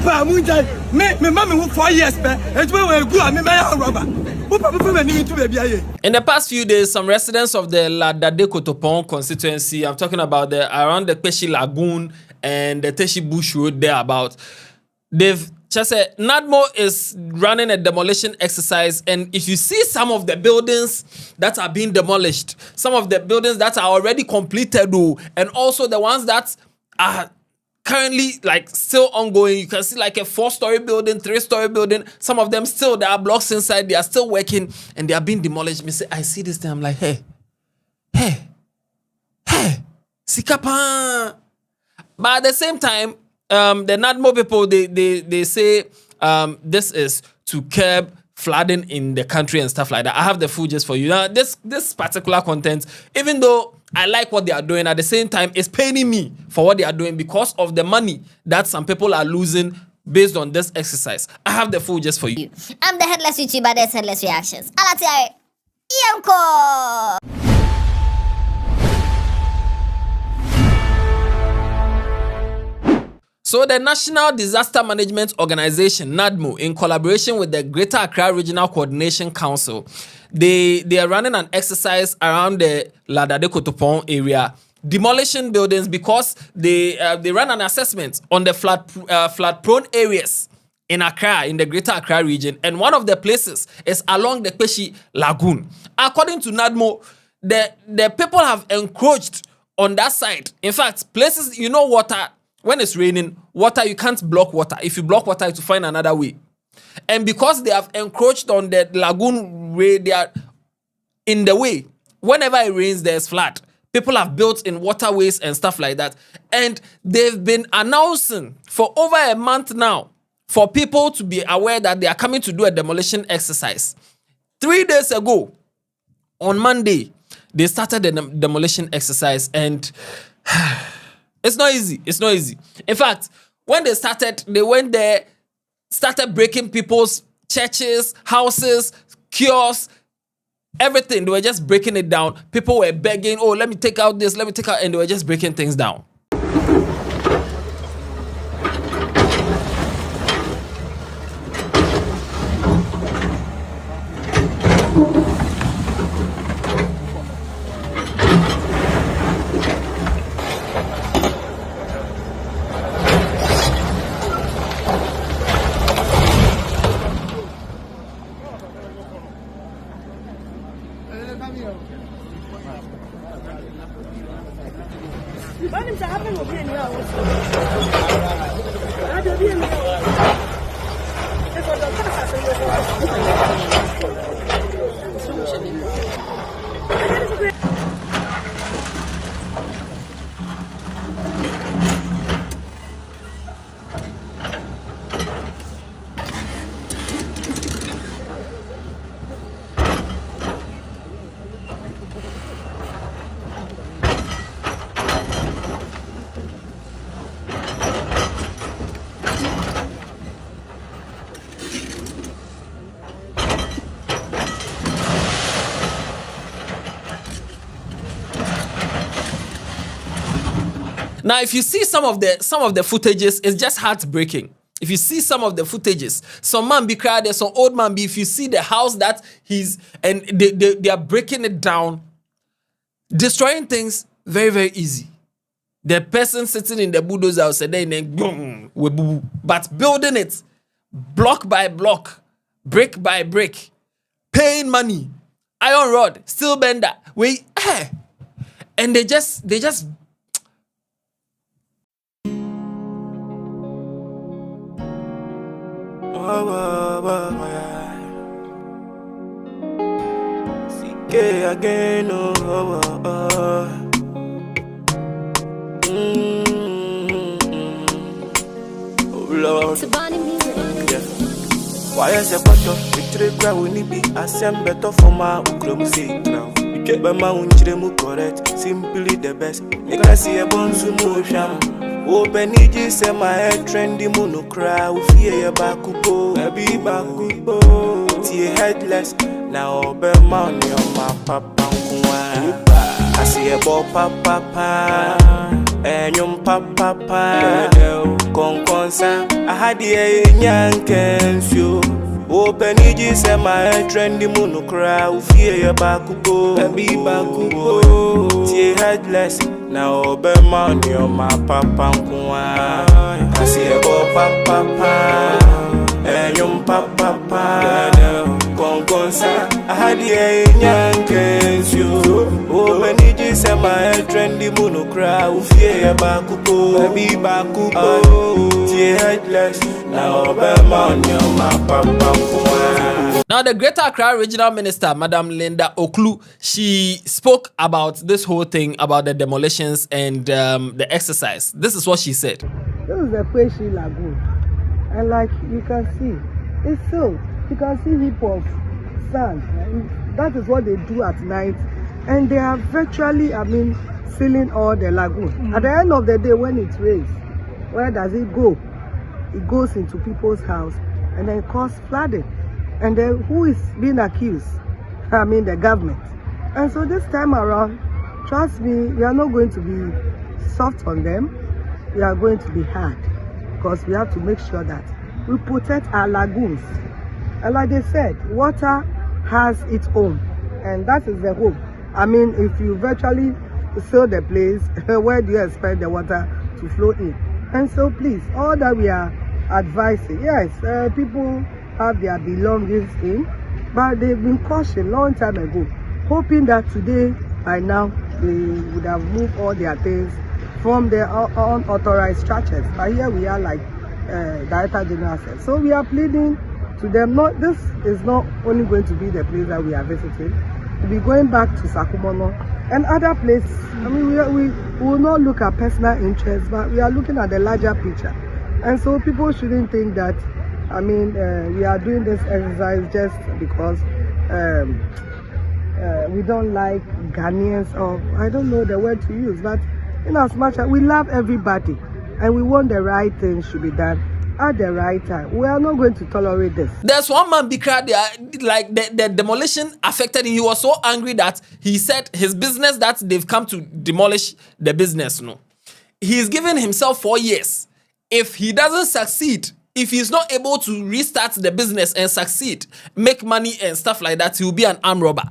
Papa, me mommy who 4 years, and we go and me robber. In the past few days, some residents of the Ladade-Kotopon constituency, I'm talking about around the Kpeshie Lagoon and the Teshi Bush Road thereabout, they've just said Nadmo is running a demolition exercise, and if you see some of the buildings that are being demolished, some of the buildings that are already completed, and also the ones that are currently like still ongoing, you can see like a 4-story building, 3-story building. Some of them still, there are blocks inside, they are still working and they are being demolished. I see this thing, I'm like, hey, sikapa. But at the same time, the Nadmo people, they say this is to curb flooding in the country and stuff like that. I have the footage for you. Now, this particular content, even though I like what they are doing, at the same time, it's paining me for what they are doing because of the money that some people are losing based on this exercise. I have the footage for you. I'm the Headless YouTuber, that's Headless Reactions. Alatiare, Yanko! So the National Disaster Management Organization, Nadmo, in collaboration with the Greater Accra Regional Coordination Council, they are running an exercise around the Ladade-Kotopon area, demolishing buildings because they ran an assessment on the flood-prone areas in Accra, in the Greater Accra region, and one of the places is along the Kpeshie Lagoon. According to Nadmo, the people have encroached on that side. In fact, places, you know, water. When it's raining, water, you can't block water. If you block water, you have to find another way. And because they have encroached on the lagoon way, they are in the way. Whenever it rains, there's flood. People have built in waterways and stuff like that. And they've been announcing for over a month now for people to be aware that they are coming to do a demolition exercise. 3 days ago, on Monday, they started the demolition exercise, and it's not easy. It's not easy. In fact, when they started, they went there, started breaking people's churches, houses, kiosks, everything. They were just breaking it down. People were begging, oh, let me take out this, let me take out, and they were just breaking things down. Now, if you see some of the footages, it's just heartbreaking. If you see some of the footages, some man be cried there, some old man be. If you see the house that and they are breaking it down, destroying things very, very easy. The person sitting in the bulldozer house and then boom, but building it block by block, brick by brick, paying money, iron rod, steel bender, and they just. Again, Lord. Yeah. Why is a photo? Victory crowd will be assemble better for my say now. You get my mount correct, simply the best. You can see a bones to motion. Open it, say my head trendy monocra, fear bakupo, baby bakupo. Tse Headless, now open money on my papa. I see a ball papa, enyum papa konkonsa ahadi nyankensio openiji se my trendy monokra ufie ya bakupo Tse Headless na obema ni o ma papa nkoa asi ebo papa enyum papa konkonsa ahadi nyankensio openiji se my trendy monokra ufie ya bakupo Tse Headless na obema ni o ma papa nkoa. Now, the Greater Accra Regional Minister, Madam Linda Oklu, she spoke about this whole thing about the demolitions and the exercise. This is what she said. This is the Kpeshie Lagoon, and like you can see, it's filled. You can see heap of sand. That is what they do at night, and they are virtually, filling all the lagoon. At the end of the day, when it rains, where does it go? It goes into people's house, and then cause flooding. And then who is being accused? The government. And so this time around, trust me, we are not going to be soft on them. We are going to be hard, because we have to make sure that we protect our lagoons. And like they said, water has its own, and that is the hope. If you virtually fill the place, where do you expect the water to flow in? And so please, all that we are advising, yes, people have their belongings in, but they've been cautioned long time ago, hoping that today, by now, they would have moved all their things from their unauthorized structures. But here we are, like Director General said. So we are pleading to them. This is not only going to be the place that we are visiting. We'll be going back to Sakumono and other places. We will not look at personal interests, but we are looking at the larger picture. And so people shouldn't think that we are doing this exercise just because we don't like Ghanaians, or I don't know the word to use, but in as much as we love everybody and we want the right thing should be done at the right time, we are not going to tolerate this. There's one man, Bikra, like the demolition affected him. He was so angry that he said his business that they've come to demolish the business. No, he's given himself 4 years. If he doesn't succeed, if he's not able to restart the business and succeed, make money and stuff like that, he will be an armed robber.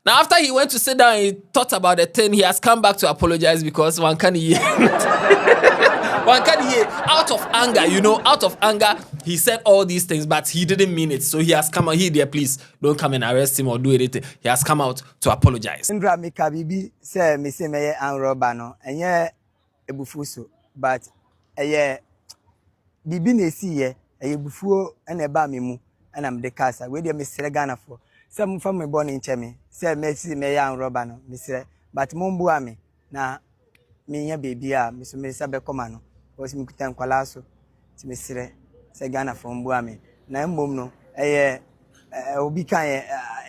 Now, after he went to sit down and he thought about the thing, he has come back to apologize because one can hear. One can hear out of anger, out of anger, he said all these things, but he didn't mean it. So he has come out here, there, please don't come and arrest him or do anything. He has come out to apologize. Indra Mika Bibi say me say me an robano, and yeah, ebufuso, but Bibi ne see ye, ebufuo and a bamimu, and I'm the casa. Where me say Ghana for some from me born in Chemi, say me see me an robano, Mr. But Mumbuami, na me ya baby, Miss Sabe Comano. Was me kutan kwalaso ti mesire se Ghana from Buame na mbom no obi kan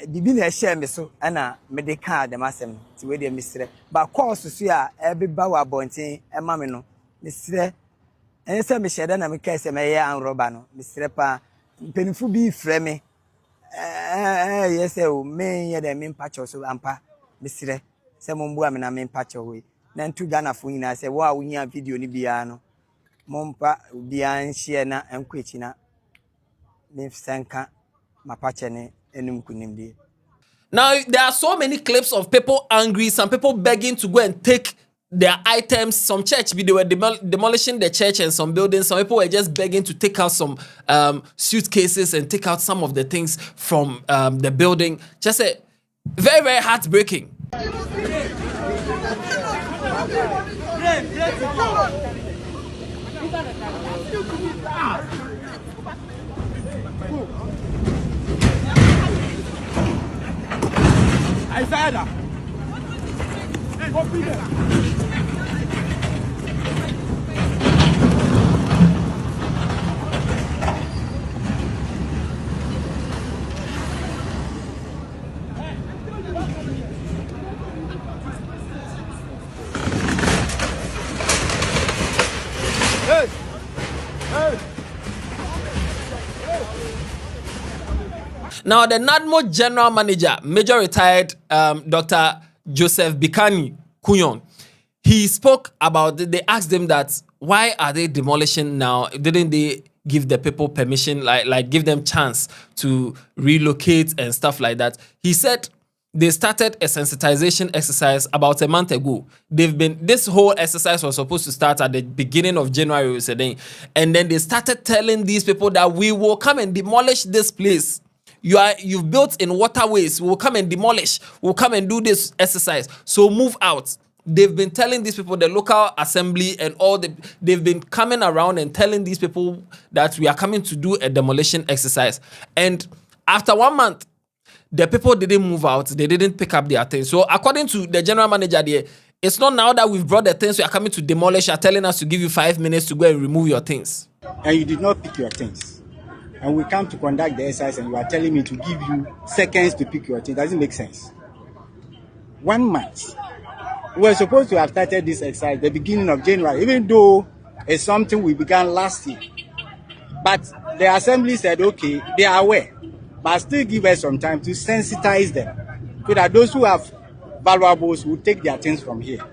bibi na ehye me so na me de kan dem asem ti we de mesire ba course so ya ebe ba wa bonten e ma me no mesire ense me shede na me kai se me ya anroba no mesire pa mpenifu bi frɛ me yes o me ye de me mpacho so ampa mesire se mo Buame na me mpacho we na ntu Ghana fo nyina se wo a wo nya video ni bia no mompa bian share na enkwechi na me senka mapache ne enum kunimdie. Now, there are so many clips of people angry, some people begging to go and take their items. Some church, they were demolishing the church and some buildings. Some people were just begging to take out some suitcases and take out some of the things from the building. Just very, very heartbreaking. I said that. Hey, go be there. Hey! Hey! Now, the Nadmo general manager, Major retired Dr. Joseph Bikani Kunyon, he spoke about they asked them that why are they demolishing now? Didn't they give the people permission, like give them chance to relocate and stuff like that? He said they started a sensitization exercise about a month ago. This whole exercise was supposed to start at the beginning of January, and then they started telling these people that we will come and demolish this place. You've built in waterways. We'll come and demolish. We'll come and do this exercise. So move out. They've been telling these people, the local assembly and they've been coming around and telling these people that we are coming to do a demolition exercise. And after 1 month, the people didn't move out. They didn't pick up their things. So according to the general manager there, it's not now that we've brought the things we are coming to demolish. You're telling us to give you 5 minutes to go and remove your things. And you did not pick your things. And we come to conduct the exercise and you are telling me to give you seconds to pick your things. Doesn't make sense. 1 month. We were supposed to have started this exercise the beginning of January, even though it's something we began last year. But the assembly said, okay, they are aware, but still give us some time to sensitize them so that those who have valuables will take their things from here.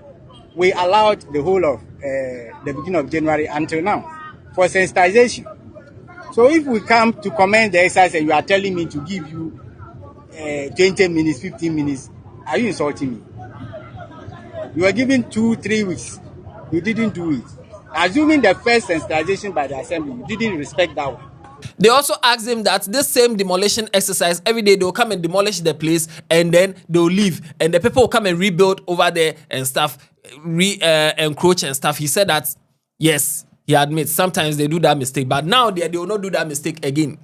We allowed the whole of the beginning of January until now for sensitization. So if we come to commence the exercise and you are telling me to give you 20 minutes, 15 minutes, are you insulting me? You were given 2-3 weeks. You didn't do it. Assuming the first sensitization by the assembly, you didn't respect that one. They also asked him that this same demolition exercise, every day they'll come and demolish the place and then they'll leave. And the people will come and rebuild over there and stuff, encroach and stuff. He said that, yes, he admits sometimes they do that mistake. But now they will not do that mistake again.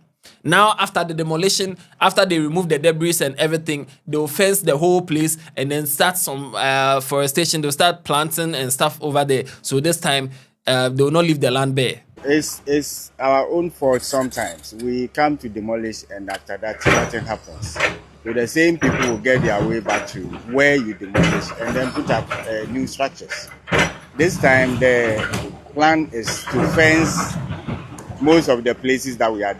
Now, after the demolition, after they remove the debris and everything, they'll fence the whole place and then start some forestation. They'll start planting and stuff over there. So this time, they will not leave the land bare. It's our own fault sometimes. We come to demolish and after that, nothing happens. So the same people will get their way back to where you demolish and then put up new structures. This time, the plan is to fence most of the places that we are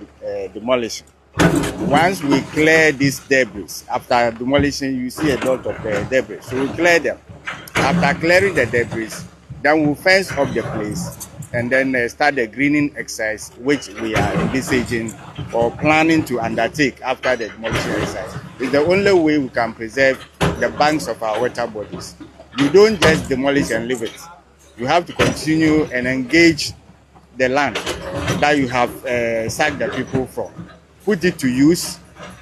demolishing. Once we clear these debris, after demolition, you see a lot of debris. So we clear them. After clearing the debris, then we'll fence up the place and then start the greening exercise, which we are envisaging or planning to undertake after the demolition exercise. It's the only way we can preserve the banks of our water bodies. You don't just demolish and leave it. You have to continue and engage the land that you have sacked the people from. Put it to use,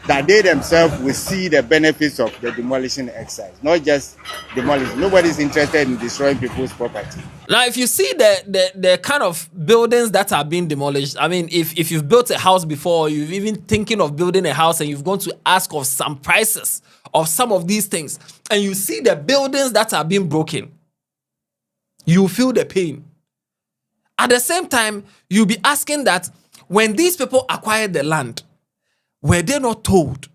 that they themselves will see the benefits of the demolition exercise, not just demolish. Nobody's interested in destroying people's property. Now, if you see the kind of buildings that are being demolished, I mean, if you've built a house before, or you've even thinking of building a house and you've gone to ask of some prices of some of these things, and you see the buildings that are being broken, you feel the pain. At the same time, you'll be asking that when these people acquired the land, were they not told?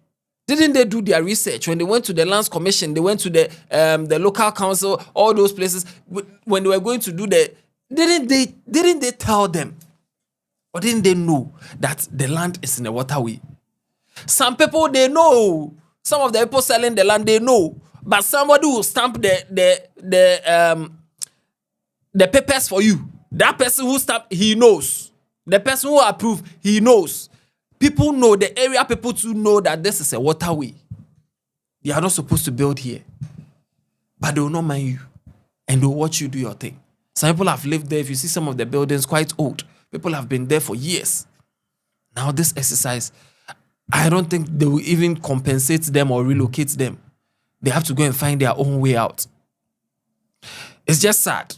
Didn't they do their research? When they went to the Lands Commission, they went to the local council, all those places, when they were going to do didn't they tell them? Or didn't they know that the land is in a waterway? Some people, they know. Some of the people selling the land, they know. But somebody will stamp the papers for you. That person who stamp, he knows. The person who approve, he knows. People know, the area people too know that this is a waterway. You are not supposed to build here. But they will not mind you. And they will watch you do your thing. Some people have lived there. If you see some of the buildings, quite old. People have been there for years. Now this exercise, I don't think they will even compensate them or relocate them. They have to go and find their own way out. It's just sad.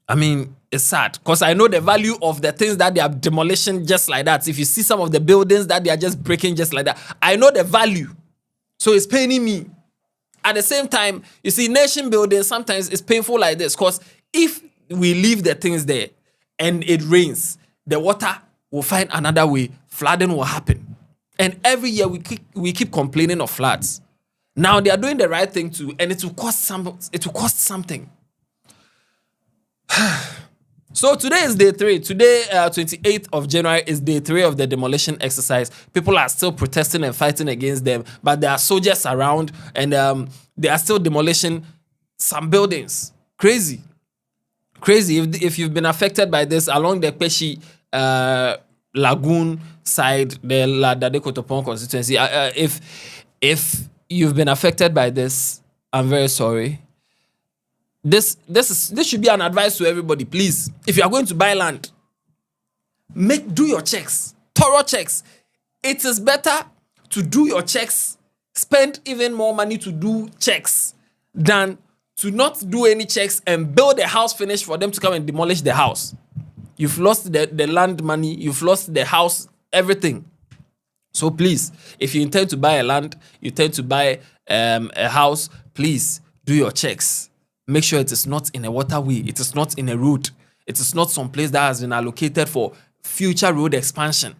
I mean, it's sad because I know the value of the things that they are demolishing just like that. If you see some of the buildings that they are just breaking just like that, I know the value. So it's paining me. At the same time, you see, nation building, sometimes it's painful like this because if we leave the things there and it rains, the water will find another way, flooding will happen. And every year we keep complaining of floods. Now they are doing the right thing too, and it will cost something. So today is day 3. Today, 28th of January, is day 3 of the demolition exercise. People are still protesting and fighting against them, but there are soldiers around, and they are still demolishing some buildings. Crazy. If you've been affected by this along the Kpeshie Lagoon side, the Ladade Kotopon constituency, if you've been affected by this, I'm very sorry. This should be an advice to everybody, please. If you are going to buy land, do your checks, thorough checks. It is better to do your checks, spend even more money to do checks than to not do any checks and build a house finished for them to come and demolish the house. You've lost the land money, you've lost the house, everything. So please, if you intend to buy a land, you intend to buy a house, please do your checks. Make sure it is not in a waterway. It is not in a road. It is not some place that has been allocated for future road expansion.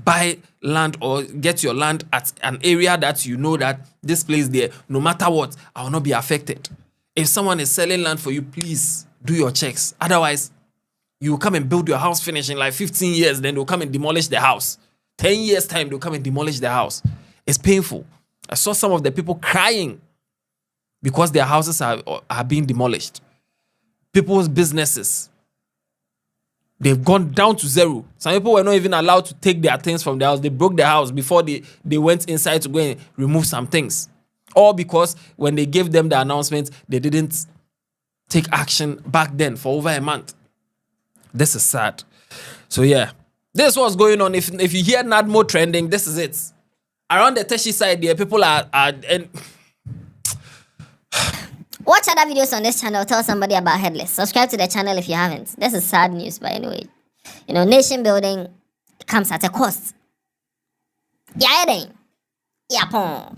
Buy land or get your land at an area that you know that this place there, no matter what, I will not be affected. If someone is selling land for you, please do your checks. Otherwise, you will come and build your house finish in like 15 years, then they'll come and demolish the house. 10 years time, they'll come and demolish the house. It's painful. I saw some of the people crying because their houses are being demolished. People's businesses, they've gone down to zero. Some people were not even allowed to take their things from the house. They broke the house before they went inside to go and remove some things. All because when they gave them the announcement, they didn't take action back then for over a month. This is sad. So yeah, this is what's going on. If you hear Nadmo trending, this is it. Around the Kpeshie side there, people are and Watch other videos on this channel. Tell somebody about Headless. Subscribe to the channel if you haven't. This is sad news, but anyway. Nation building comes at a cost. Yeah, it ain't. Yeah,